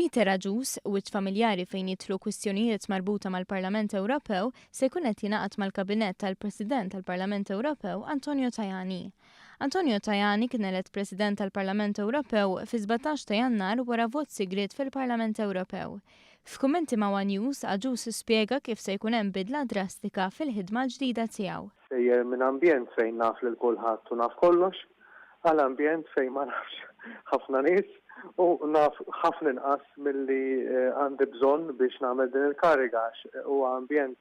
Peter Aġus, wiċċ familjari fejn jidħlu kwistjonijiet marbuta mal-Parlament Ewropew, se jkun qed jingħaqad mal-Kabinett tal-President tal-Parlament Ewropew Antonio Tajani. Antonio Tajani kien elett President tal-Parlament Ewropew fi 17 ta' Jannar wara vot sigriet fil-Parlament Ewropew. F'kummenti ma' One News, Aġus spjega kif se jkun hemm bidla drastika fil-ħidma l-ġdida tiegħu. Sejjer minn ambjent fejn naf lil kulħadd u naf kollox, għal ambjent fejn ma nafx ħafna nies u naf ħafna inqas milli għandi bżonn biex nagħmel din il-kariga huwa ambjent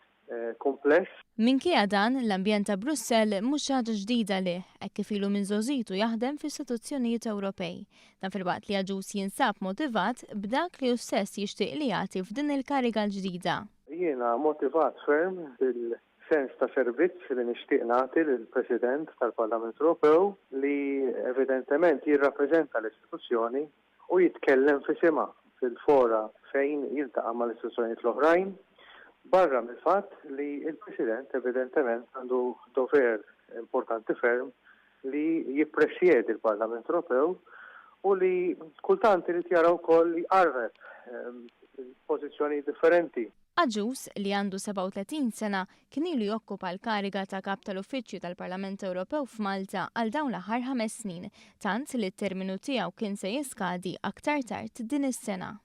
kumpless. Minkejja dan, l-ambjent ta' Brussell mhux ħaġa ġdida lih, hekk kif ilu minn żożitu jaħdem fl-istituzzjonijiet Ewropej. Dan fil-waqt li Aġus jinsab motivat b'dak li hu stess jixtieq li jagħti f'din il-kariga l-ġdida. Jiena motivat ferm bil-sens ta' servizz li nixtieq nagħti lill-President tal-Parlament Ewropew li evidentement jirrappreżenta l-istituzzjoni u jitkellem fisimha fil-fora fejn jiltaqa' mal-istituzzjonijiet l-oħrajn. Barra mill-fatt li il-President evidentement għandu dover importanti ferm li jippresjedi il-Parlament Ewropew u li kultant irid jara wkoll jqarreb pożizzjoni differenti. Aġus li għandu 37 sena kien ilu jokkupa l-kariga ta' kap tal-Uffiċċju tal-Parlament Ewropew f'Malta għal dawn l-aħħar 5 snin, tant li t-terminu tiegħu kien se jiskadi aktar tard din is-sena.